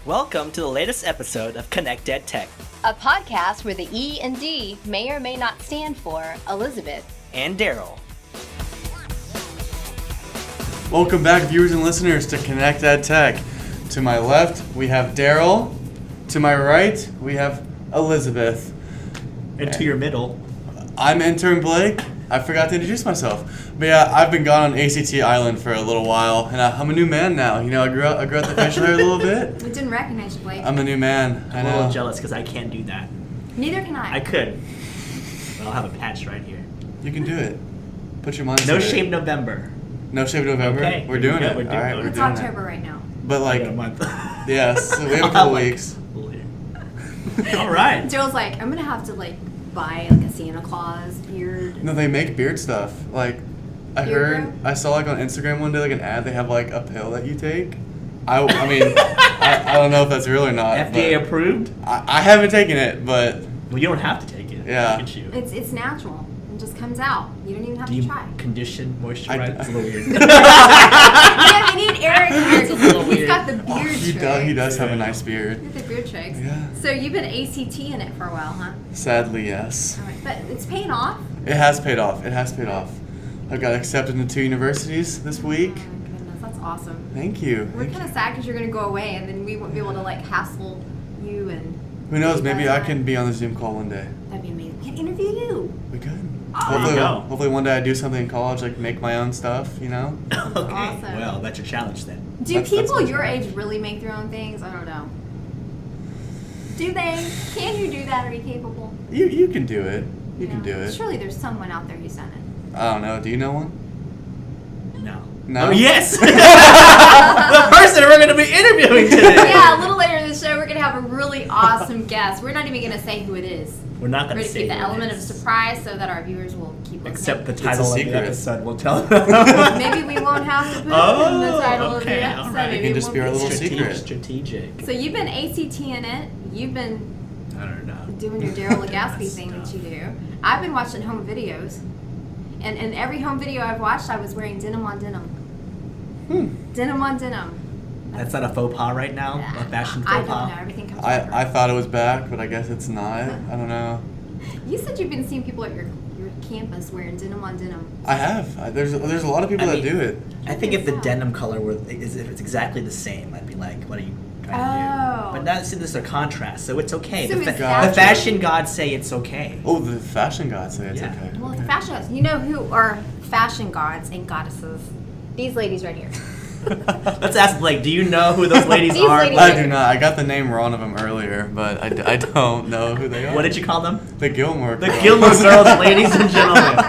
Welcome to the latest episode of ConnectED Tech, a podcast where the E and D may or may not stand for Elizabeth and Darryl. Welcome back, viewers and listeners, to ConnectED Tech. To my left, we have Darryl. To my right, we have Elizabeth. And to your middle, I'm Intern Blake. I forgot to introduce myself. But yeah, I've been gone on ACT Island for a little while, and I'm a new man now. You know, I grew out the facial hair a little bit. We didn't recognize you, Blake. I'm a new man. I'm a little jealous because I can't do that. Neither can I. I could, but I'll have a patch right here. You can do it. Put your mind to No it. shave November. No shave November? Okay, We're doing it. We're doing All right, it. we're It's doing October it. right now. But I like, got a month. yes, we have a couple weeks. All right. Daryl's like, I'm gonna have to buy a Santa Claus beard. No, they make beard stuff. Like, I saw on Instagram one day an ad. They have a pill that you take. I mean, I don't know if that's real or not. FDA approved? I haven't taken it, but Well, you don't have to take it. Yeah. Look at you. It's natural. It just comes out. You don't even have Do to you try. condition, moisturize? It's a little weird. Yeah, we need Eric here. It's a little He's weird. got the beard tricks. he does have a nice beard. He's got the beard tricks. Yeah. So you've been ACT in it for a while, huh? Sadly, yes. All right. But it's paying off. It has paid off. I got accepted into 2 universities this week. Oh my goodness, that's awesome. Thank you. We're kind of sad because you're gonna go away, and then we won't be able to hassle you and. Who knows? you Maybe guys I can be on the Zoom call one day. That'd be amazing. We can interview you. We could. Oh, there you go. Hopefully one day I do something in college, make my own stuff. You know. Okay. awesome. Well, that's your challenge then. Do That's people my your challenge. age really make their own things? I don't know. Do they? Can you do that? Are you capable? You can do it. You can know? do it. Surely there's someone out there who's done it. I don't know. Do you know one? No. No? Oh, yes! The person we're going to be interviewing today. Yeah, a little later in the show, we're going to have a really awesome guest. We're not even going to say who it is. We're not We're going going to to say keep the who it element of is. surprise so that our viewers will keep listening. Except the It's a title of the secret. episode will tell them. Maybe we won't have to put it in Oh, the title of the okay, episode. all right. Maybe It can just won't be our little secret. Strategic. So you've been ACT in it. You've been I don't know. doing your Darryl Legaspi thing that you do. I've been watching home videos, and in every home video I've watched, I was wearing denim on denim. Denim on denim. That's not a faux pas right now? A fashion I faux don't know. pas? Everything comes. I thought it was back, but I guess it's not. I don't know. You said you've been seeing people at your campus wearing denim on denim. I have. There's a lot of people I that mean, do it. I think if the Yeah. denim color if it's exactly the same, I'd be like, what are you trying to Oh. do? But now see, this is a contrast, so it's okay. So the, is the that- fashion gods say it's okay. Oh, the fashion gods say it's Yeah. okay. Well, the fashion gods. You know who are fashion gods and goddesses? These ladies right here. Let's ask Blake, do you know who those ladies These are? ladies- Blake? I do not. I got the name wrong of them earlier, but I don't know who they are. What did you call them? The Gilmore The Girls. Gilmore Girls, ladies and gentlemen.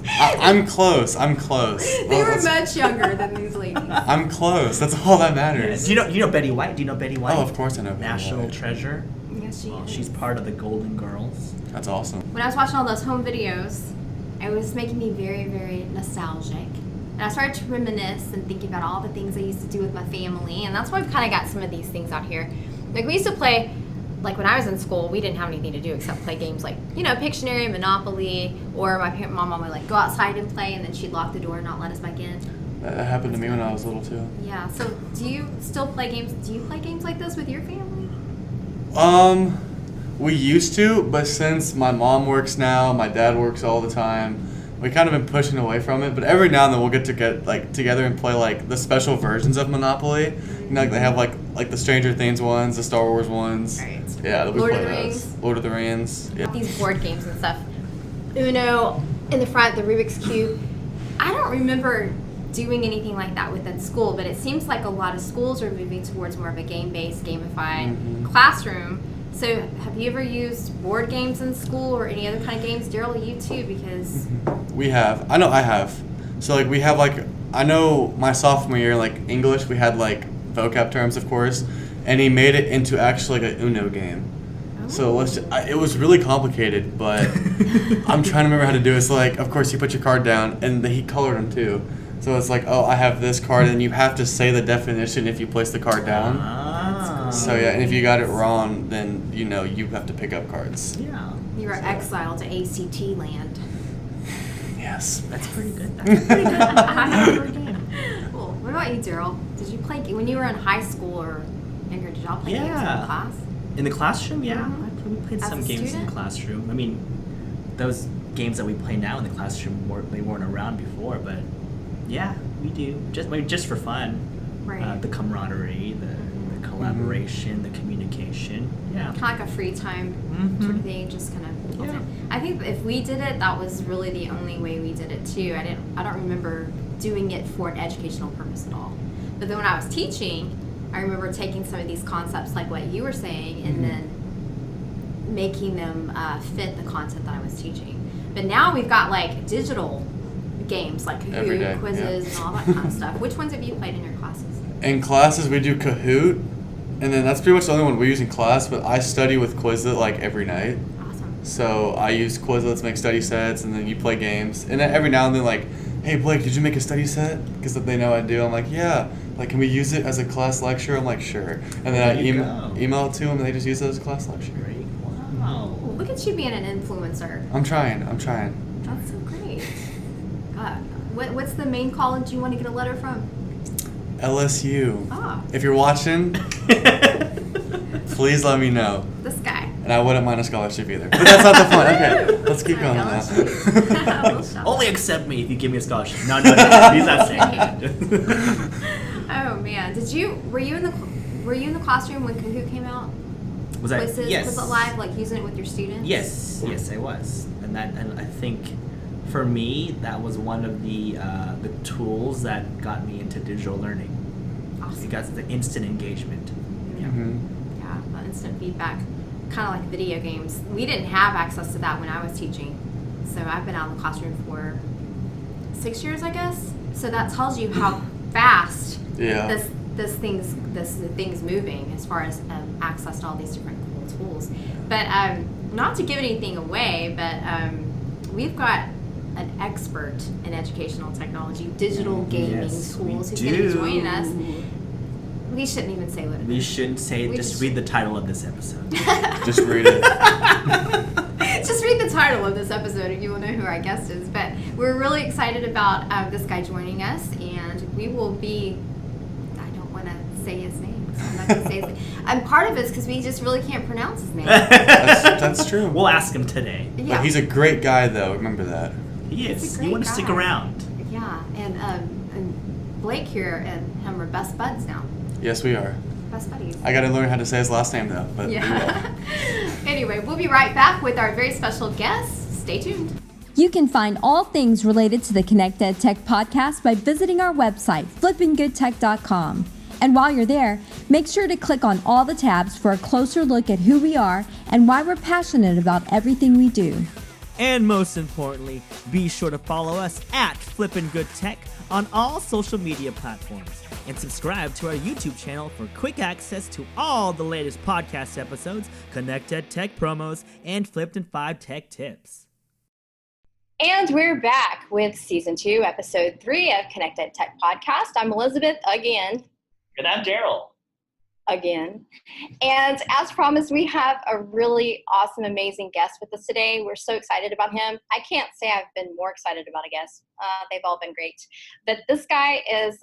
I'm close. They were much younger than these ladies. I'm close. That's all that matters. Do you know Betty White? Do you know Betty White? Oh, of course I know Betty National White. treasure. Yes, she Well, is. she's part of the Golden Girls. That's awesome. When I was watching all those home videos, it was making me very, very nostalgic. And I started to reminisce and thinking about all the things I used to do with my family. And that's why I've kind of got some of these things out here. We used to play, when I was in school, we didn't have anything to do except play games like, Pictionary, Monopoly, or my mom would go outside and play, and then she'd lock the door and not let us back in. That happened to me when I was little too. Yeah, so do you still play games? Do you play games like this with your family? We used to, but since my mom works now, my dad works all the time, we kind of been pushing away from it. But every now and then we'll get together and play the special versions of Monopoly. They have the Stranger Things ones, the Star Wars ones. Right. Yeah, we Lord play of the those. Rings. Lord of the Rings. Yeah. These board games and stuff. Uno in the front, the Rubik's Cube. I don't remember doing anything like that with at school, but it seems like a lot of schools are moving towards more of a game-based, gamified classroom. So have you ever used board games in school or any other kind of games? Darryl, you too, because We have. I know I have. So we have I know my sophomore year, English, we had vocab terms, of course, and he made it into actually an Uno game. So it was really complicated, but I'm trying to remember how to do it. So of course you put your card down, and he colored them too. So it's I have this card, and you have to say the definition if you place the card down. Ah. So yeah, and if you got it wrong, then you have to pick up cards. Yeah. you were exiled to ACT land. Yes. That's pretty good. That's pretty good. I have a board game. Cool. What about you, Darryl? Did you play when you were in high school or younger? Did y'all play games in the class? In the classroom, yeah. Mm-hmm. We played As some a games in student? the classroom. I mean, those games that we play now in the classroom they weren't around before, but yeah, we do. Just for fun. Right. The camaraderie, the collaboration, the communication. Yeah. Kind of like a free time sort of thing, just kind of. Yeah. I think if we did it, that was really the only way we did it too. I don't remember doing it for an educational purpose at all. But then when I was teaching, I remember taking some of these concepts like what you were saying and then making them fit the content that I was teaching. But now we've got like digital games like Kahoot, quizzes, and all that kind of stuff. Which ones have you played in your classes? In classes, we do Kahoot, and then that's pretty much the only one we use in class, but I study with Quizlet like every night. Awesome. So I use Quizlet to make study sets, and then you play games. And then every now and then, like, hey, Blake, did you make a study set? Because they know I do. I'm like, yeah. Like, can we use it as a class lecture? I'm like, sure. And then I email it to them, and they just use it as a class lecture. Great. Wow. Well, look at you being an influencer. I'm trying. That's so great. What's the main college you want to get a letter from? LSU. Oh, If you're watching, please let me know. this guy. And I wouldn't mind a scholarship either. But that's not the point. Okay, let's keep going on that. Only accept me if you give me a scholarship. No, he's not saying that. Oh man, were you in the classroom when Kahoot came out? Was I? Quizzes, Yes. Was it live, like using it with your students? Yes, I was, and I think for me that was one of the tools that got me into digital learning. Awesome. It got the instant engagement. Yeah. Mm-hmm. Yeah, the instant feedback, kind of like video games. We didn't have access to that when I was teaching, so I've been out in the classroom for 6 years, I guess. So that tells you how fast this thing's moving as far as access to all these different cool tools. But not to give anything away, but we've got an expert in educational technology, digital gaming tools, who's going to be joining us. We shouldn't even say what it is. We shouldn't say it. Just read the title of this episode. Just read it. Just read the title of this episode and you will know who our guest is. But we're really excited about this guy joining us, and we will be, I don't want to say his name, so I'm not going to say his name. And part of it's because we just really can't pronounce his name. That's true. We'll ask him today. Yeah. But he's a great guy, though. Remember that. He He's is. a You want to great stick guy. around. Yeah, and Blake here and him are best buds now. Yes, we are. Best buddies. I got to learn how to say his last name, though. But we will. Yeah. Anyway, we'll be right back with our very special guest. Stay tuned. You can find all things related to the ConnectED Tech podcast by visiting our website, flippingoodtech.com. And while you're there, make sure to click on all the tabs for a closer look at who we are and why we're passionate about everything we do. And most importantly, be sure to follow us at Flippin' Good Tech on all social media platforms. And subscribe to our YouTube channel for quick access to all the latest podcast episodes, ConnectED Tech promos, and Flipped in 5 tech tips. And we're back with Season 2, Episode 3 of ConnectED Tech Podcast. I'm Elizabeth again. And I'm Darryl. And as promised, we have a really awesome, amazing guest with us today. We're so excited about him. I can't say I've been more excited about a guest. They've all been great. But this guy is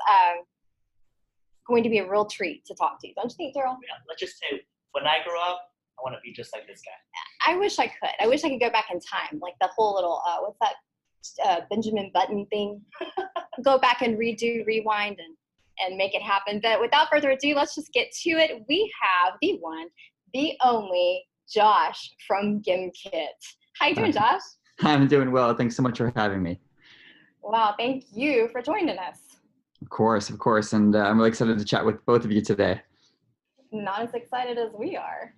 going to be a real treat to talk to. Don't you think, Darryl? Yeah, let's just say, when I grow up, I want to be just like this guy. I wish I could. I wish I could go back in time, like the whole little, what's that, Benjamin Button thing? Go back and rewind and make it happen. But without further ado, let's just get to it. We have the one, the only Josh from Gimkit. How you doing, Josh? I'm doing well. Thanks so much for having me. Wow, thank you for joining us. Of course. And I'm really excited to chat with both of you today. Not as excited as we are.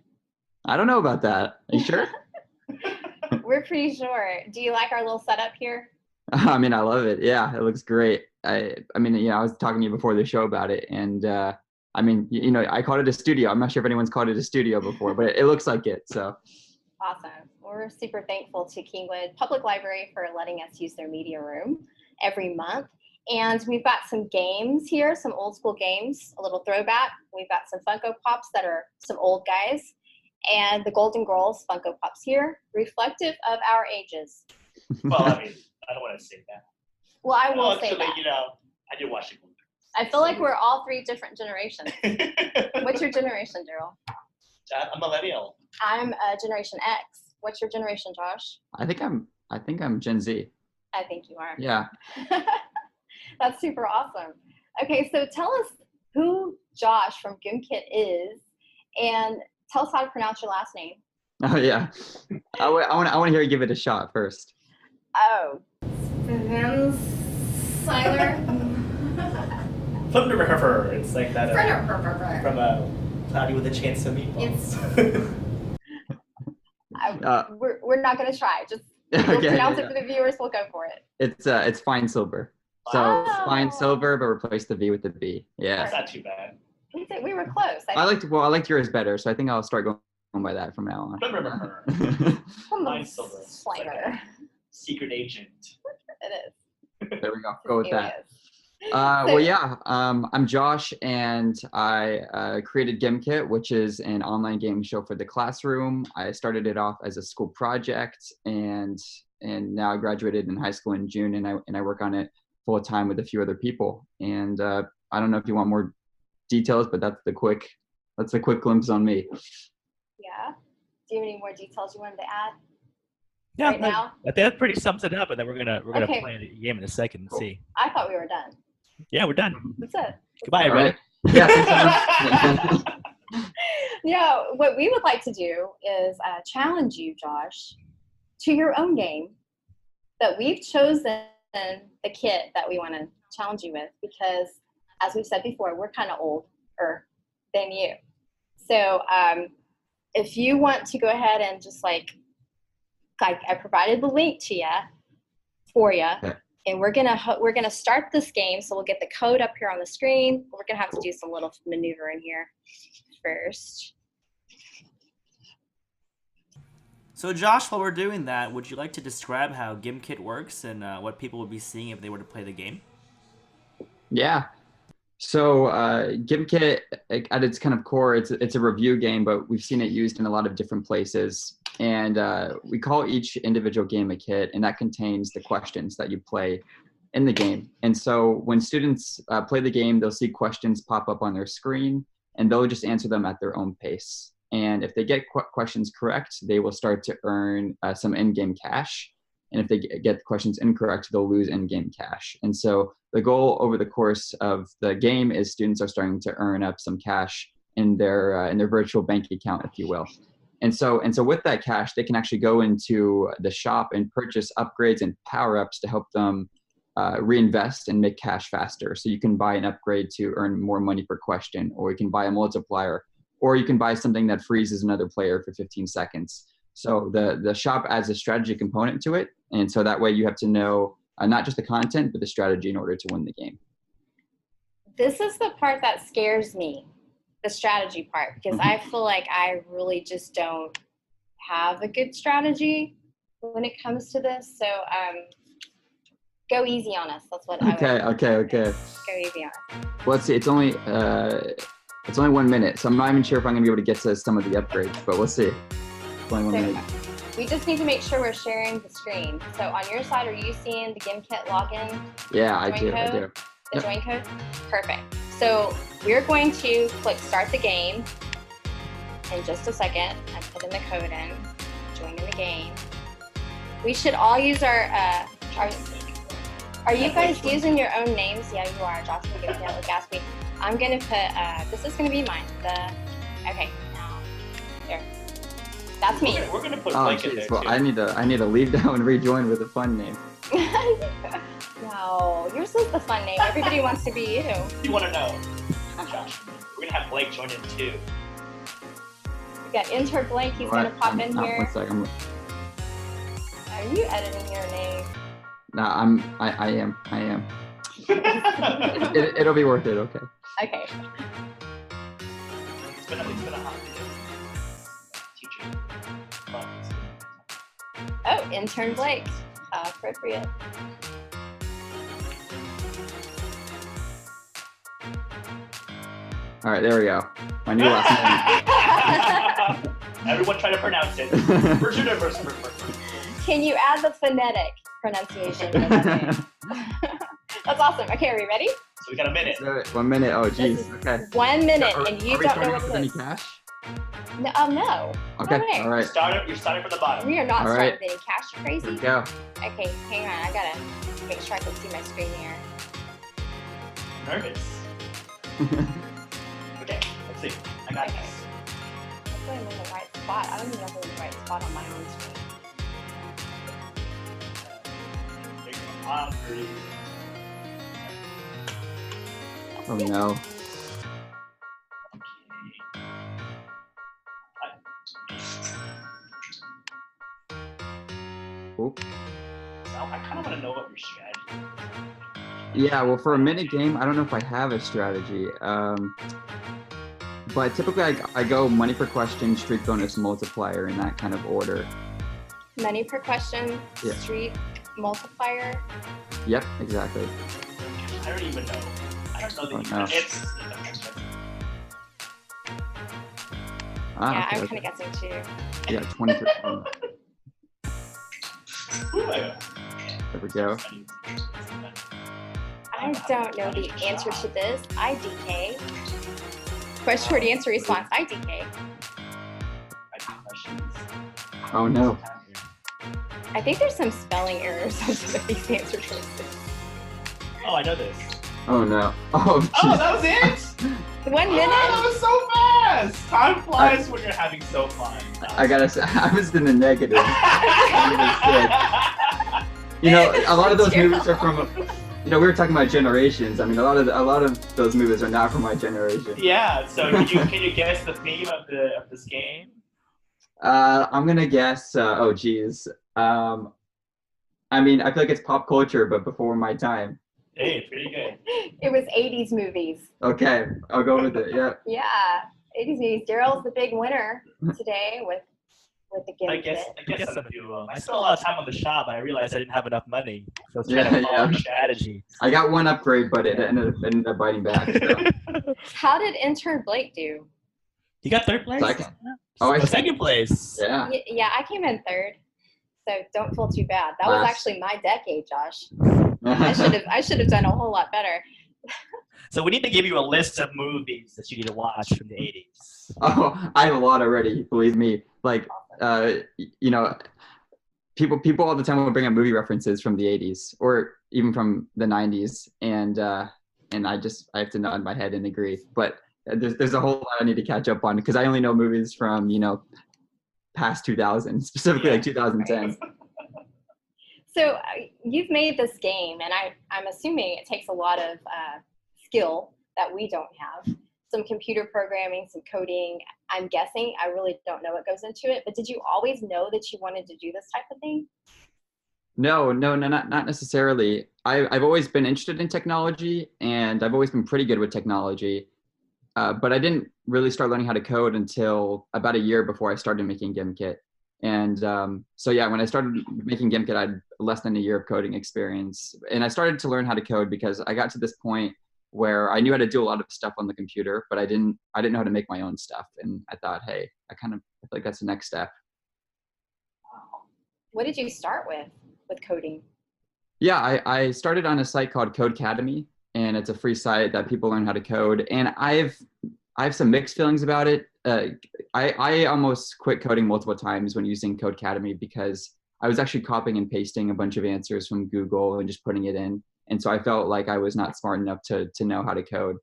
I don't know about that. Are you sure? We're pretty sure. Do you like our little setup here? I mean, I love it. Yeah, it looks great. I mean, I was talking to you before the show about it, and I mean, I called it a studio. I'm not sure if anyone's called it a studio before, but it looks like it. So Awesome. We're super thankful to Kingwood Public Library for letting us use their media room every month. And we've got some games here, some old school games, a little throwback. We've got some Funko Pops that are some old guys, and the Golden Girls Funko Pops here, reflective of our ages. Well, I mean, I don't want to say that. Well, I will say actually, that. I do watch the Golden I feel like we're all three different generations. What's your generation, Darryl? I'm millennial. I'm Generation X. What's your generation, Josh? I think I'm Gen Z. I think you are. Yeah. That's super awesome. Okay, so tell us who Josh from Gimkit is, and tell us how to pronounce your last name. Oh yeah. I want to hear you give it a shot first. Oh. Feinsilber. Flippin. It's like that from Cloudy with a Chance of Meatballs. We're not gonna try. Just we'll pronounce it for the viewers. We'll go for it. It's Feinsilber. So Feinsilber, but replace the V with the B. Yeah. That's not too bad. We were close. I liked yours better, so I think I'll start going by that from now on. Feinsilber. Slimer. Secret agent. It is. There we go. Go with that. It is. Well, yeah, I'm Josh, and I created Gimkit, which is an online game show for the classroom. I started it off as a school project, and now I graduated in high school in June, and I work on it full time with a few other people. And I don't know if you want more details, but that's the quick glimpse on me. Yeah. Do you have any more details you wanted to add? Yeah, Right now? I think that pretty sums it up, and then we're gonna Okay. play the game in a second and see. I thought we were done. Yeah, we're done. That's it. Goodbye, All everybody. right. Yeah. Thanks so much. Yeah, what we would like to do is challenge you, Josh, to your own game that we've chosen the kit that we want to challenge you with, because as we've said before, we're kind of older than you. So if you want to go ahead and just like I provided the link to you for you. Okay. And we're gonna start this game, so we'll get the code up here on the screen. We're gonna have to do some little maneuvering here first. So Josh, while we're doing that, would you like to describe how Gimkit works and what people would be seeing if they were to play the game? Yeah. So Gimkit, at its kind of core, it's a review game, but we've seen it used in a lot of different places. And we call each individual game a kit, and that contains the questions that you play in the game. And so when students play the game, they'll see questions pop up on their screen, and they'll just answer them at their own pace. And if they get questions correct, they will start to earn some in-game cash. And if they get the questions incorrect, they'll lose in-game cash. And so the goal over the course of the game is students are starting to earn up some cash in their virtual bank account, if you will. And so with that cash, they can actually go into the shop and purchase upgrades and power-ups to help them reinvest and make cash faster. So you can buy an upgrade to earn more money per question, or you can buy a multiplier, or you can buy something that freezes another player for 15 seconds. So the shop adds a strategy component to it. And so that way you have to know not just the content, but the strategy in order to win the game. This is the part that scares me, the strategy part, because I feel like I really just don't have a good strategy when it comes to this. So go easy on us. That's what I would. Okay. Go easy on us. Well, let's see. It's only 1 minute, so I'm not even sure if I'm gonna be able to get to some of the upgrades, but we'll see. It's only 1 minute. We just need to make sure we're sharing the screen. So on your side, are you seeing the Gimkit login? Yeah, I do. The join code? Perfect. So we're going to click start the game in just a second. I put in the code in, join in the game. We should all use our are you guys using your own names? Yeah, you are. Josh and Gimkit, Legaspi. I'm gonna put, this is gonna be mine. Okay, now, there. That's me. We're gonna put Oh, Blake in there geez. Well, too. I need to leave now and rejoin with a fun name. No, yours is the fun name. Everybody wants to be you. You want to know, Josh? We're gonna have Blake join in too. We got INTERN Blake. He's gonna pop in here. 1 second. Are you editing your name? No, I am. It'll be worth it. Okay. Okay. It's been a hot day. Teacher. Oh, INTERN Blake. Appropriate. All right, there we go. My new last name. Everyone try to pronounce it. Version. Can you add the phonetic pronunciation? That's awesome. Okay, are we ready? So we got a minute. 1 minute. Oh, geez. This is Okay. 1 minute, Are- and you are we don't know starting what with it any is. cash? No. No. Okay. way. All right. You're starting from the bottom. We are not All starting right. with any cash. Here Crazy. we go. Okay, hang on. I gotta make sure I can see my screen here. Nervous. Okay, let's see. I got Okay. this. Hopefully I'm in the right spot. I don't even know if I'm in the right spot on my own screen. Big one, 3. Oh no. Oop. So I kind of want to know what your strategy Yeah, well, for a minute game, I don't know if I have a strategy. But typically I go money per question, streak bonus, multiplier in that kind of order. Money per question, Yeah. street multiplier. Yep, exactly. is. I don't even know. I don't know the Oh, no. it's. Ah, Yeah, okay, I'm okay. kind of guessing too. Yeah, 20%. There we go. I don't know the answer to this. I DK. Question short answer response. I DK. Oh no. I think there's some spelling errors on some of these answer choices. Oh, I know this. Oh no. Oh, Oh, jeez. that was it? 1 Oh, minute. that was so fast! Time flies when you're having so fun. I gotta say, I was in the negative. You know, a lot of those movies are from, you know, we were talking about generations. I mean, a lot of those movies are not from my generation. Yeah, so can you guess the theme of this game? I'm gonna guess. Oh, geez. I mean, I feel like it's pop culture, but before my time. Hey, pretty good. It was 80s movies. Okay, I'll go with it. Yeah. Yeah, 80s movies. Darryl's the big winner today with the I Gimkit. guess some of you. I spent a lot of time on the shop, and I realized I didn't have enough money, so I was Yeah, trying to follow yeah. your strategy. I got one upgrade, but it ended up biting back. So. How did intern Blake do? You got third place. Second. Oh, I see. Second place. Yeah. Yeah, I came in third, so don't feel too bad. That was Last. actually my decade, Josh. I should have done a whole lot better. So we need to give you a list of movies that you need to watch from the 80s. Oh, I have a lot already. Believe me. Like, you know, people all the time will bring up movie references from the 80s or even from the 90s, and I have to nod my head and agree. But there's a whole lot I need to catch up on because I only know movies from, you know, past 2000, specifically like 2010. So you've made this game, and I'm assuming it takes a lot of skill that we don't have. Some computer programming, some coding. I'm guessing. I really don't know what goes into it. But did you always know that you wanted to do this type of thing? No, not necessarily. I've always been interested in technology, and I've always been pretty good with technology. But I didn't really start learning how to code until about a year before I started making Gimkit. And so yeah, when I started making Gimkit, I had less than a year of coding experience. And I started to learn how to code because I got to this point where I knew how to do a lot of stuff on the computer, but I didn't know how to make my own stuff. And I thought, hey, I feel like that's the next step. What did you start with coding? Yeah, I started on a site called CodeCademy, and it's a free site that people learn how to code. And I have some mixed feelings about it. I almost quit coding multiple times when using CodeCademy because I was actually copying and pasting a bunch of answers from Google and just putting it in. And so I felt like I was not smart enough to know how to code.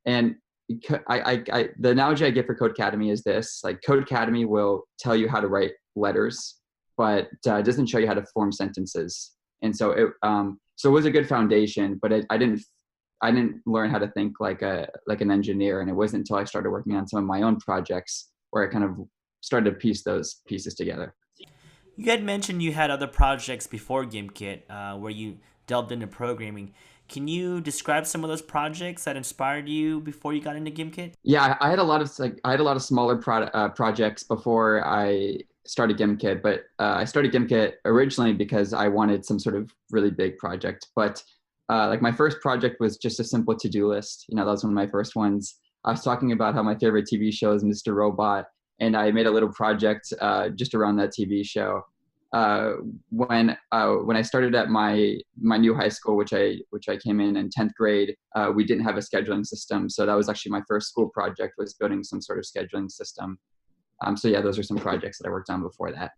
And the analogy I give for CodeCademy is this: like CodeCademy will tell you how to write letters, but doesn't show you how to form sentences. And so it was a good foundation, but I didn't learn how to think like an engineer. And it wasn't until I started working on some of my own projects where I kind of started to piece those pieces together. You had mentioned you had other projects before Gimkit where you delved into programming. Can you describe some of those projects that inspired you before you got into Gimkit? Yeah, I had a lot of smaller projects before I started Gimkit, but I started Gimkit originally because I wanted some sort of really big project. But like my first project was just a simple to-do list. You know, that was one of my first ones. I was talking about how my favorite TV show is Mr. Robot, and I made a little project just around that TV show. when I started at my new high school, which I came in 10th grade, we didn't have a scheduling system. So that was actually my first school project, was building some sort of scheduling system. So yeah, those are some projects that I worked on before that.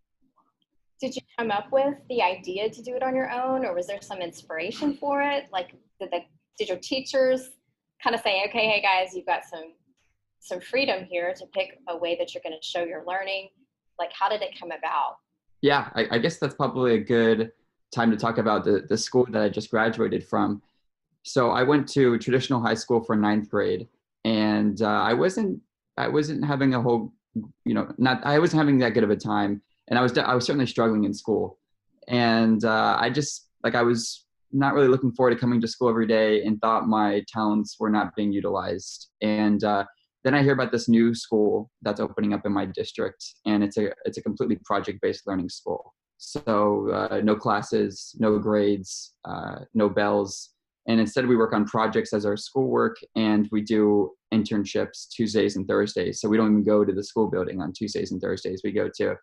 Did you come up with the idea to do it on your own, or was there some inspiration for it? Like, did your teachers kind of say, okay, hey guys, you've got some freedom here to pick a way that you're going to show your learning? Like, how did it come about? Yeah, I guess that's probably a good time to talk about the school that I just graduated from. So I went to traditional high school for 9th grade, and I wasn't having a whole, I wasn't having that good of a time, and I was certainly struggling in school, and I was not really looking forward to coming to school every day, and thought my talents were not being utilized. And then I hear about this new school that's opening up in my district, and it's a completely project-based learning school. So no classes, no grades, no bells. And instead we work on projects as our schoolwork, and we do internships Tuesdays and Thursdays. So we don't even go to the school building on Tuesdays and Thursdays. We go to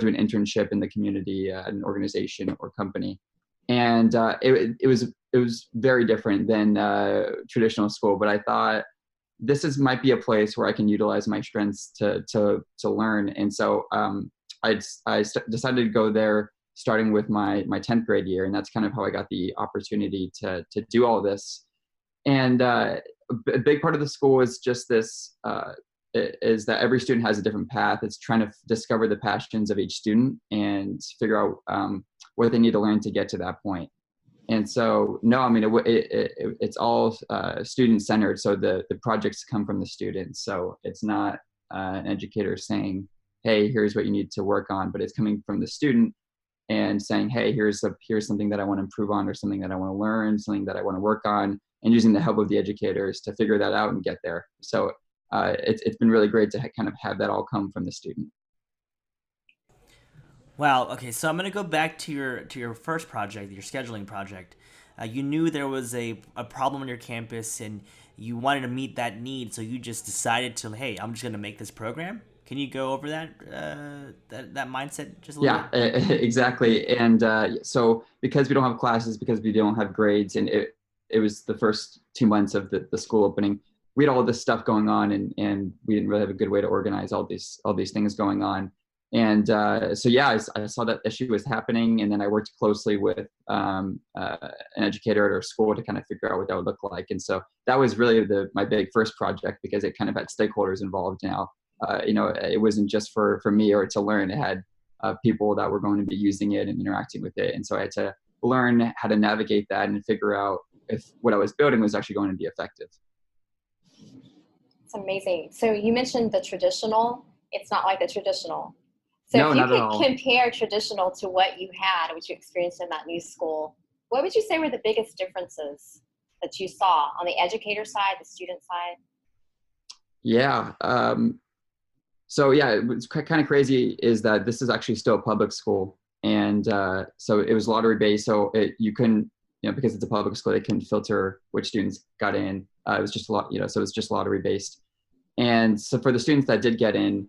an internship in the community, an organization or company. And it was very different than traditional school, but I thought, this might be a place where I can utilize my strengths to learn. And so I decided to go there, starting with my 10th grade year. And that's kind of how I got the opportunity to do all this. And a big part of the school is just this, is that every student has a different path. It's trying to discover the passions of each student and figure out what they need to learn to get to that point. And so, no, I mean, it's all student-centered. So the projects come from the students. So it's not an educator saying, hey, here's what you need to work on, but it's coming from the student and saying, hey, here's something that I want to improve on, or something that I want to learn, something that I want to work on, and using the help of the educators to figure that out and get there. So it's been really great to kind of have that all come from the student. Wow. Okay, so I'm gonna go back to your first project, your scheduling project. You knew there was a problem on your campus, and you wanted to meet that need, so you just decided to, hey, I'm just gonna make this program. Can you go over that mindset just a little bit? Yeah, exactly. And so because we don't have classes, because we don't have grades, and it was the first 2 months of the school opening, we had all this stuff going on, and we didn't really have a good way to organize all these things going on. And so, yeah, I saw that issue was happening, and then I worked closely with an educator at our school to kind of figure out what that would look like. And so that was really my big first project, because it kind of had stakeholders involved now. It wasn't just for me or to learn. It had people that were going to be using it and interacting with it. And so I had to learn how to navigate that and figure out if what I was building was actually going to be effective. It's amazing. So you mentioned the traditional. It's not like the traditional. So No, if you not at could all. compare traditional to what you had, what you experienced in that new school, what would you say were the biggest differences that you saw on the educator side, the student side? Yeah. So yeah, what's kind of crazy is that this is actually still a public school. And so it was lottery based. So you couldn't, because it's a public school, they couldn't filter which students got in. It was just so it was just lottery based. And so for the students that did get in,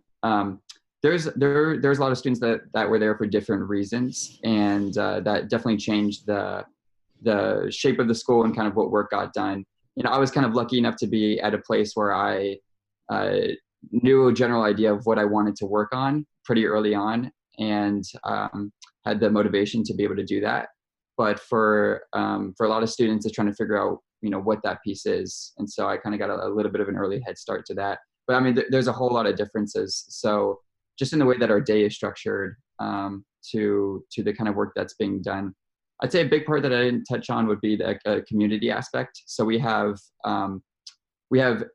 there's a lot of students that were there for different reasons. And that definitely changed the shape of the school and kind of what work got done. I was kind of lucky enough to be at a place where I knew a general idea of what I wanted to work on pretty early on, and had the motivation to be able to do that. But for a lot of students, it's trying to figure out what that piece is, and so I kind of got a little bit of an early head start to that. But I mean, there's a whole lot of differences. So just in the way that our day is structured, to the kind of work that's being done, I'd say a big part that I didn't touch on would be the community aspect. So we have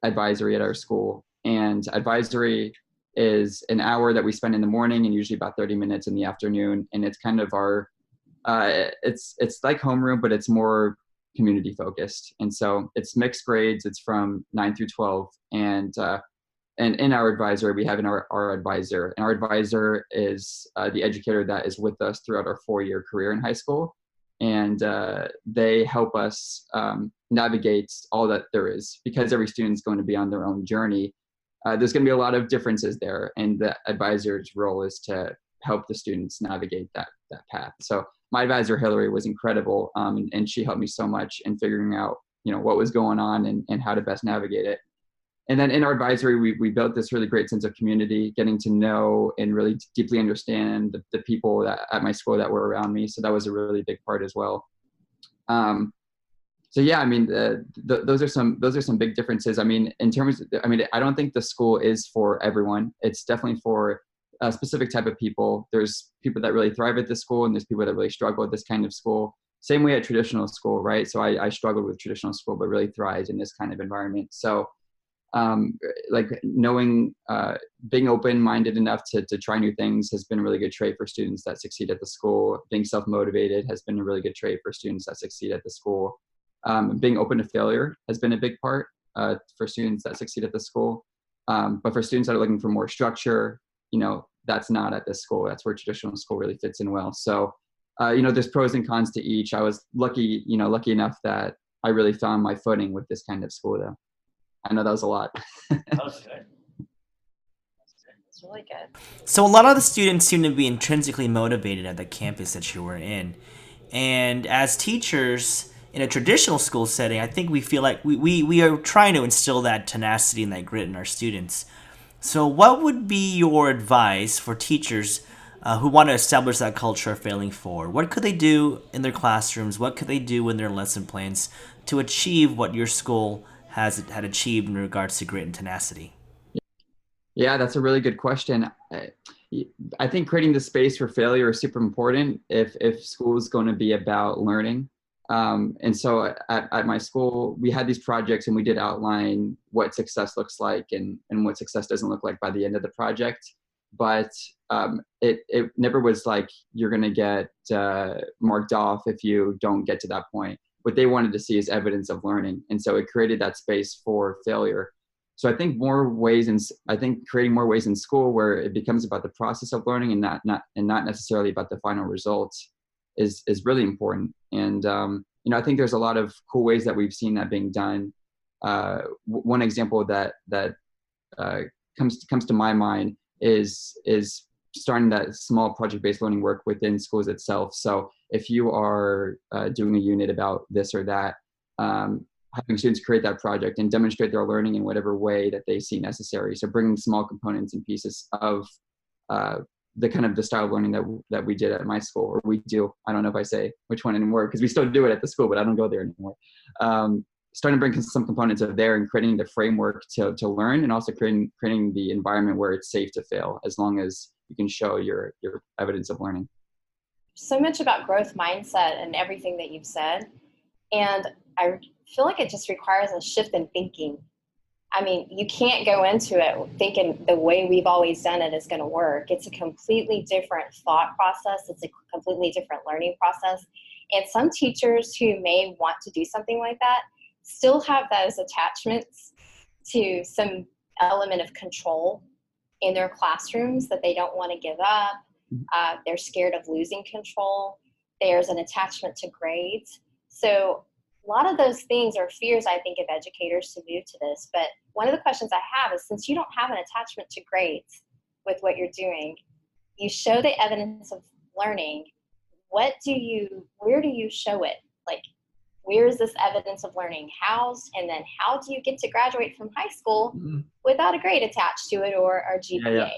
advisory at our school, and advisory is an hour that we spend in the morning and usually about 30 minutes in the afternoon. And it's kind of our, it's like homeroom, but it's more community focused. And so it's mixed grades. It's from 9 through 12. And in our advisory, we have our advisor, and our advisor is the educator that is with us throughout our 4-year career in high school. And they help us navigate all that there is, because every student's going to be on their own journey. There's going to be a lot of differences there, and the advisor's role is to help the students navigate that path. So my advisor, Hillary, was incredible. And she helped me so much in figuring out, what was going on and how to best navigate it. And then in our advisory, we built this really great sense of community, getting to know and really deeply understand the people that at my school that were around me. So that was a really big part as well. So yeah, I mean, those are some big differences. I mean, I don't think the school is for everyone. It's definitely for a specific type of people. There's people that really thrive at this school, and there's people that really struggle at this kind of school. Same way at traditional school, right? So I struggled with traditional school, but really thrived in this kind of environment. So like knowing, being open-minded enough to try new things has been a really good trait for students that succeed at the school. Being self-motivated has been a really good trait for students that succeed at the school. Being open to failure has been a big part for students that succeed at the school. But for students that are looking for more structure, that's not at this school. That's where traditional school really fits in well. So, there's pros and cons to each. I was lucky enough that I really found my footing with this kind of school, though. I know that was a lot. That was good. It's really good. So a lot of the students seem to be intrinsically motivated at the campus that you were in. And as teachers in a traditional school setting, I think we feel like we are trying to instill that tenacity and that grit in our students. So what would be your advice for teachers who want to establish that culture of failing forward? What could they do in their classrooms? What could they do in their lesson plans to achieve what your school had achieved in regards to grit and tenacity? Yeah, that's a really good question. I think creating the space for failure is super important if school is going to be about learning. And so at my school, we had these projects and we did outline what success looks like and what success doesn't look like by the end of the project. But it never was like you're going to get marked off if you don't get to that point. What they wanted to see is evidence of learning. And so it created that space for failure. So I think creating more ways in school where it becomes about the process of learning and not necessarily about the final results is really important. And I think there's a lot of cool ways that we've seen that being done. One example that comes to my mind is starting that small project-based learning work within schools itself. So if you are doing a unit about this or that, having students create that project and demonstrate their learning in whatever way that they see necessary. So bringing small components and pieces of the style of learning that we did at my school, or we do. I don't know if I say which one anymore because we still do it at the school, but I don't go there anymore. Starting to bring some components of there and creating the framework to learn, and also creating the environment where it's safe to fail as long as you can show your evidence of learning. So much about growth mindset and everything that you've said. And I feel like it just requires a shift in thinking. I mean, you can't go into it thinking the way we've always done it is going to work. It's a completely different thought process. It's a completely different learning process. And some teachers who may want to do something like that still have those attachments to some element of control in their classrooms that they don't want to give up. They're scared of losing control. There's an attachment to grades. So a lot of those things are fears, I think, of educators to move to this. But one of the questions I have is, since you don't have an attachment to grades with what you're doing, you show the evidence of learning. Where do you show it? Like, where is this evidence of learning housed? And then how do you get to graduate from high school without a grade attached to it or GPA?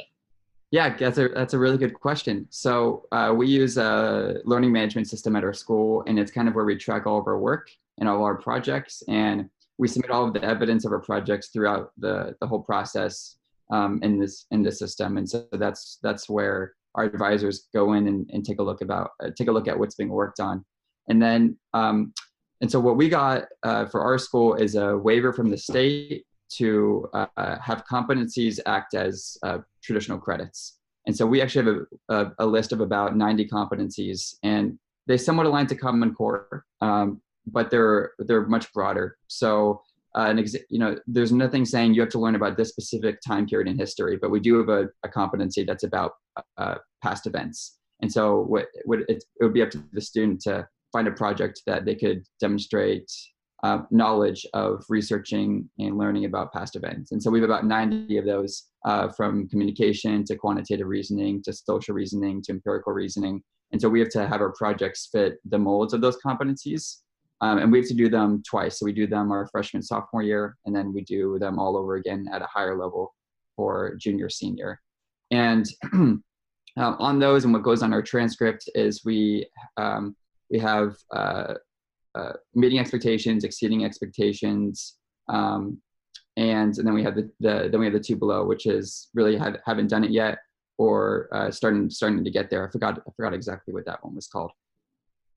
Yeah, that's a really good question. So we use a learning management system at our school, and it's kind of where we track all of our work and all our projects, and we submit all of the evidence of our projects throughout the whole process in this system. And so that's where our advisors go in and take a look at what's being worked on. And then and so what we got for our school is a waiver from the state to have competencies act as traditional credits. And so we actually have a list of about 90 competencies, and they somewhat align to Common Core, but they're much broader. So there's nothing saying you have to learn about this specific time period in history, but we do have a competency that's about past events. And so it would be up to the student to find a project that they could demonstrate knowledge of researching and learning about past events. And so we have about 90 of those, from communication to quantitative reasoning to social reasoning to empirical reasoning. And so we have to have our projects fit the molds of those competencies. And we have to do them twice. So we do them our freshman, sophomore year, and then we do them all over again at a higher level for junior, senior. And on those, and what goes on our transcript is we have meeting expectations, exceeding expectations, and then we have the two below, which is really haven't done it yet, or starting to get there. I forgot exactly what that one was called.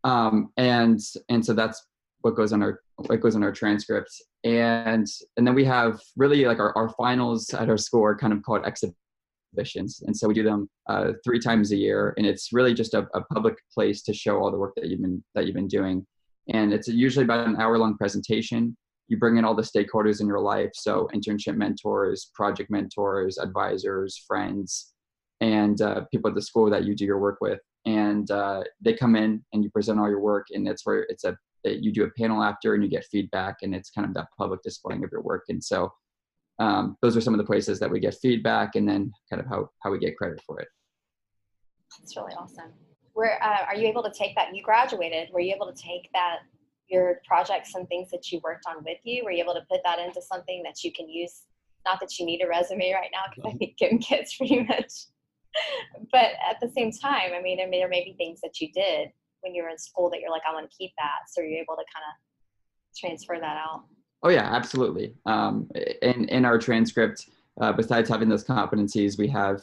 And so that's what goes on our transcript. And then we have really like our finals at our school are kind of called exhibitions. And so we do them 3 times a year, and it's really just a public place to show all the work that you've been doing. And it's usually about an hour-long presentation. You bring in all the stakeholders in your life, so internship mentors, project mentors, advisors, friends, and people at the school that you do your work with. And they come in and you present all your work, and that's where you do a panel after and you get feedback, and it's kind of that public displaying of your work. And so those are some of the places that we get feedback, and then kind of how we get credit for it. That's really awesome. Where are you able to take that? You graduated. Were you able to take that, your projects and things that you worked on with you? Were you able to put that into something that you can use? Not that you need a resume right now, because I think Gimkit's pretty much. But at the same time, I mean, there may be things that you did when you were in school that you're like, I want to keep that. So you're able to kind of transfer that out. Oh yeah, absolutely. In our transcript, besides having those competencies, we have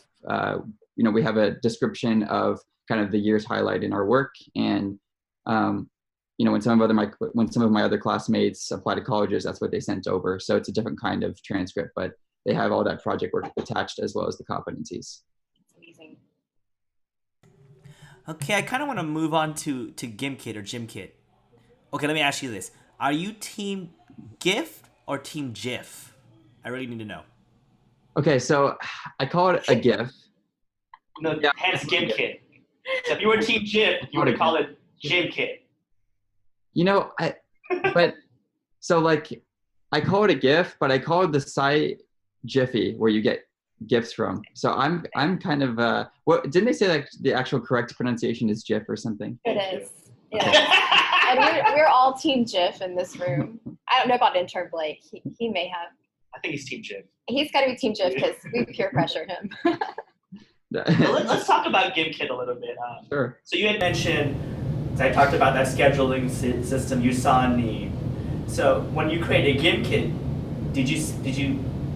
we have a description of kind of the year's highlight in our work. And when some of my other classmates apply to colleges, that's what they sent over. So it's a different kind of transcript, but they have all that project work attached as well as the competencies. It's amazing. Okay, I kind of want to move on to Gimkit or Gymkit. Okay, let me ask you this. Are you team GIF or team GIF? I really need to know. Okay, so I call it a GIF. No, yeah. Hence Gimkit. So if you were team GIF, you would call it Gymkit. I call it a GIF, but I call it the site Jiffy, where you get GIFs from. So I'm kind of what didn't they say that the actual correct pronunciation is GIF or something? It is. And we're all team GIF in this room. I don't know about intern Blake. He may have. I think he's team GIF. He's got to be team GIF because we peer pressure him. Let's talk about Gimkit a little bit. Sure. So you had mentioned, I talked about that scheduling system. You saw a need. So when you created Gimkit,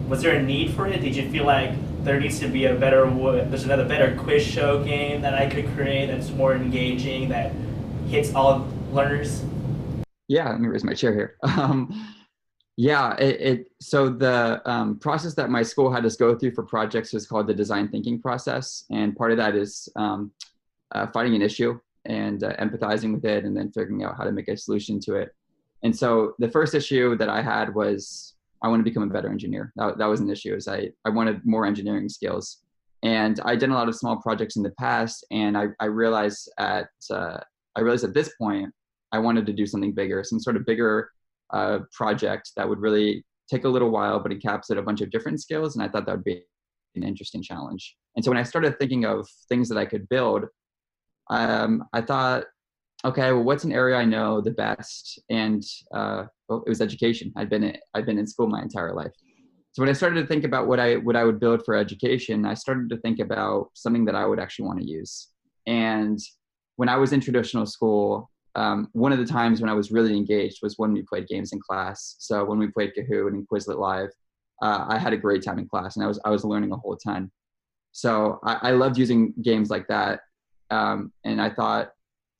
was there a need for it? Did you feel like there needs to be there's another better quiz show game that I could create that's more engaging, that hits all learners? Yeah, let me raise my chair here. So the process that my school had us go through for projects was called the design thinking process. And part of that is finding an issue and empathizing with it, and then figuring out how to make a solution to it. And so the first issue that I had was I want to become a better engineer. That was an issue. Is I wanted more engineering skills. And I did a lot of small projects in the past, and I realized at this point I wanted to do something bigger, some sort of bigger project that would really take a little while but encapsulate a bunch of different skills. And I thought that would be an interesting challenge. And so when I started thinking of things that I could build, I thought, okay, well, what's an area I know the best? And it was education. I've been in school my entire life. So when I started to think about what I would build for education, I started to think about something that I would actually want to use. And when I was in traditional school, one of the times when I was really engaged was when we played games in class. So when we played Kahoot and Quizlet Live, I had a great time in class, and I was learning a whole ton. So I loved using games like that. And I thought,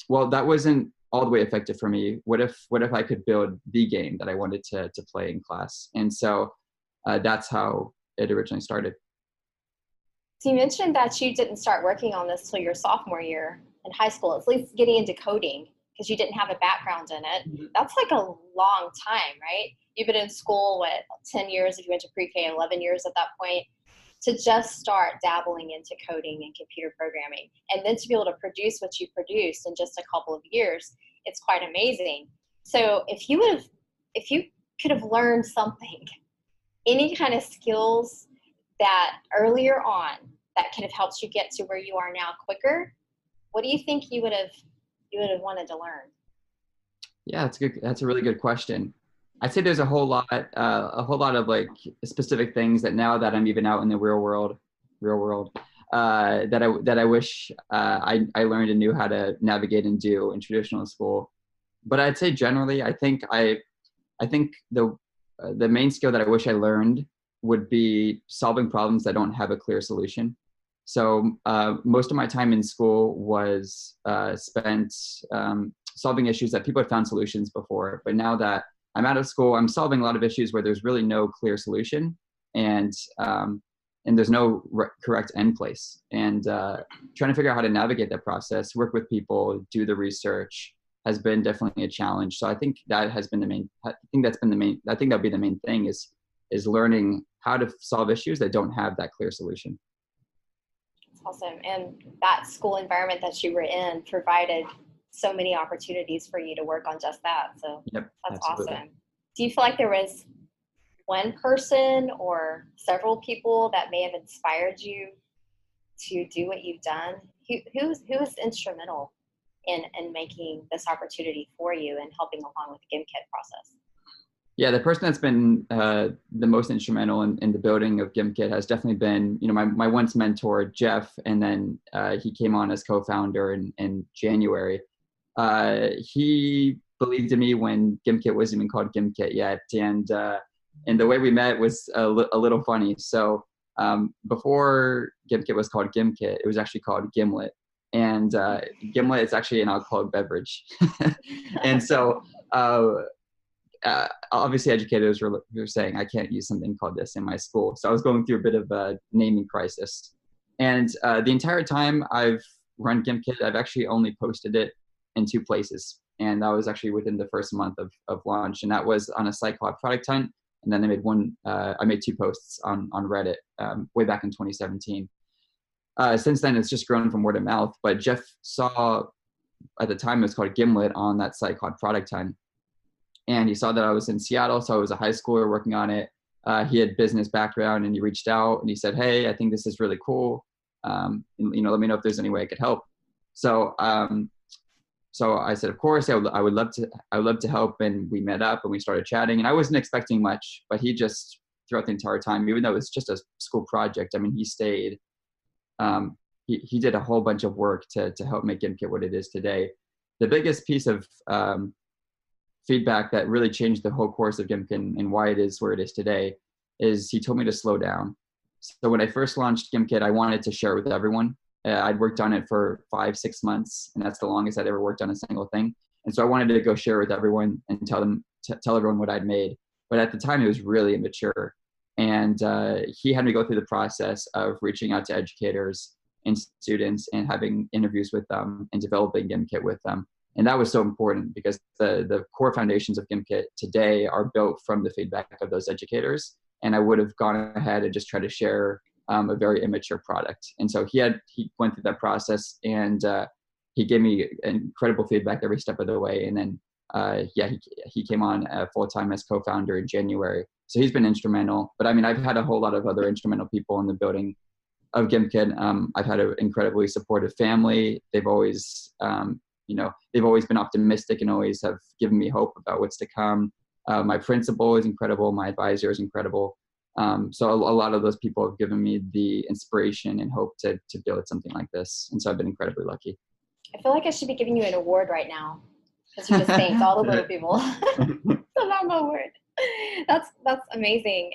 well, that wasn't all the way effective for me. What if I could build the game that I wanted to play in class? And so that's how it originally started. So you mentioned that you didn't start working on this till your sophomore year in high school, at least getting into coding, because you didn't have a background in it. Mm-hmm. That's like a long time, right? You've been in school, 10 years if you went to pre-K, 11 years at that point, to just start dabbling into coding and computer programming. And then to be able to produce what you produced in just a couple of years, it's quite amazing. So if you if you could have learned something, any kind of skills that earlier on that could have helped you get to where you are now quicker, what do you think you would have wanted to learn? Yeah, that's good. That's a really good question. I'd say there's a whole lot of like specific things that now that I'm even out in the real world, that I wish I learned and knew how to navigate and do in traditional school. But I'd say generally, I think the main skill that I wish I learned would be solving problems that don't have a clear solution. So most of my time in school was spent solving issues that people had found solutions before. But now that I'm out of school, I'm solving a lot of issues where there's really no clear solution, and there's no correct end place. And trying to figure out how to navigate that process, work with people, do the research has been definitely a challenge. So I think that has been the main. I think that'd be the main thing is learning how to solve issues that don't have that clear solution. Awesome. And that school environment that you were in provided so many opportunities for you to work on just that. So yep, that's absolutely. awesome. Do you feel like there was one person or several people that may have inspired you to do what you've done? Who was instrumental in making this opportunity for you and helping along with the Gimkit process? Yeah, the person that's been the most instrumental in the building of Gimkit has definitely been, my once mentor, Jeff, and then he came on as co-founder in January. He believed in me when Gimkit wasn't even called Gimkit yet, and the way we met was a little funny. So before Gimkit was called Gimkit, it was actually called Gimlet, and Gimlet is actually an alcoholic beverage, and so. Obviously educators were saying I can't use something called this in my school. So I was going through a bit of a naming crisis. And the entire time I've run Gimkit, I've actually only posted it in 2 places. And that was actually within the first month of launch. And that was on a site called Product Hunt. And then I made 2 posts on Reddit way back in 2017. Since then, it's just grown from word of mouth. But Jeff saw, at the time, it was called Gimlet on that site called Product Hunt. And he saw that I was in Seattle, so I was a high schooler working on it. He had business background, and he reached out and he said, "Hey, I think this is really cool. Let me know if there's any way I could help." So, so I said, "Of course, I would love to help." And we met up and we started chatting. And I wasn't expecting much, but he just throughout the entire time, even though it was just a school project, I mean, he stayed. He did a whole bunch of work to help make Gimkit what it is today. The biggest piece of feedback that really changed the whole course of Gimkit and why it is where it is today is he told me to slow down. So when I first launched Gimkit, I wanted to share it with everyone. I'd worked on it for 5-6 months, and that's the longest I'd ever worked on a single thing. And so I wanted to go share with everyone and tell everyone what I'd made. But at the time, it was really immature. And he had me go through the process of reaching out to educators and students and having interviews with them and developing Gimkit with them. And that was so important because the core foundations of Gimkit today are built from the feedback of those educators. And I would have gone ahead and just tried to share a very immature product. And so he went through that process, and he gave me incredible feedback every step of the way. And then, he came on full-time as co-founder in January. So he's been instrumental. But I mean, I've had a whole lot of other instrumental people in the building of Gimkit. I've had an incredibly supportive family. They've always, they've always been optimistic and always have given me hope about what's to come. My principal is incredible. My advisor is incredible. So a lot of those people have given me the inspiration and hope to build something like this. And so I've been incredibly lucky. I feel like I should be giving you an award right now because you just thanked all the little people. Phenomenal award. That's amazing.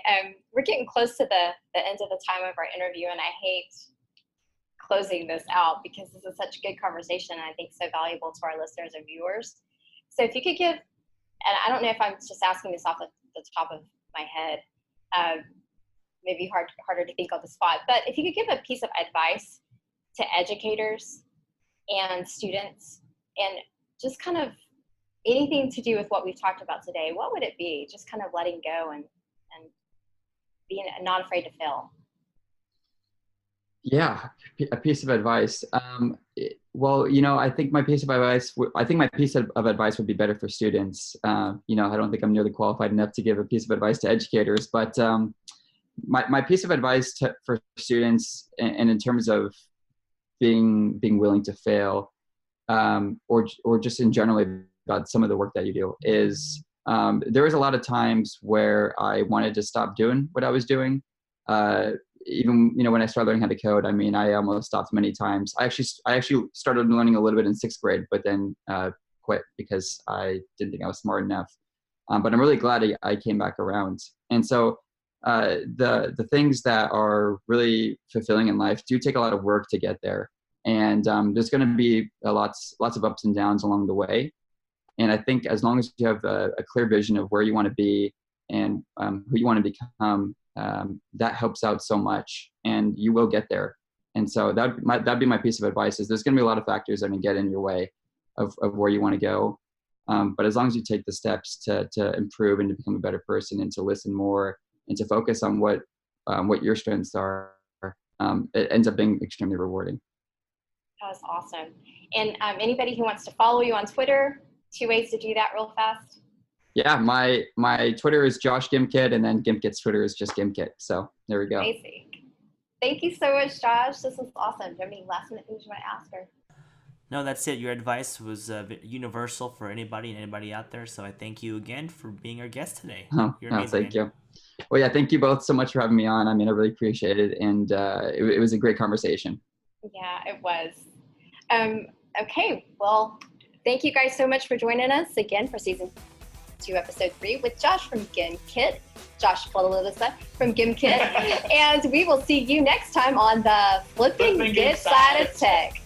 We're getting close to the end of the time of our interview, and I hate closing this out because this is such a good conversation and I think so valuable to our listeners and viewers. So if you could give, and I don't know if I'm just asking this off the top of my head, maybe harder to think on the spot, but if you could give a piece of advice to educators and students and just kind of anything to do with what we've talked about today, what would it be? Just kind of letting go and being not afraid to fail. Yeah, a piece of advice. Well, I think my piece of advice. I think my piece of advice would be better for students. I don't think I'm nearly qualified enough to give a piece of advice to educators. But my piece of advice for students, and in terms of being willing to fail, or just in general about some of the work that you do, is there was a lot of times where I wanted to stop doing what I was doing. Even when I started learning how to code, I almost stopped many times. I actually started learning a little bit in 6th grade, but then quit because I didn't think I was smart enough. But I'm really glad I came back around. And so the things that are really fulfilling in life do take a lot of work to get there, and there's going to be lots of ups and downs along the way. And I think as long as you have a clear vision of where you want to be and who you want to become, that helps out so much, and you will get there. And so that'd be my piece of advice, is there's going to be a lot of factors that can get in your way of where you want to go. But as long as you take the steps to improve and to become a better person, and to listen more and to focus on what your strengths are, it ends up being extremely rewarding. That was awesome. And anybody who wants to follow you on Twitter, 2 ways to do that real fast. Yeah, my Twitter is Josh Gimkit, and then Gimkit's Twitter is just Gimkit. So there we go. Amazing. Thank you so much, Josh. This was awesome. Do you have any last minute things you want to ask her? No, that's it. Your advice was universal for anybody out there. So I thank you again for being our guest today. You're amazing. Thank you. Well, yeah, thank you both so much for having me on. I really appreciate it, and it was a great conversation. Yeah, it was. Okay, well, thank you guys so much for joining us again for season 2, episode 3 with Josh from Gimkit. Josh Flippin from Gimkit. And we will see you next time on the Flippin' Good Side of Tech.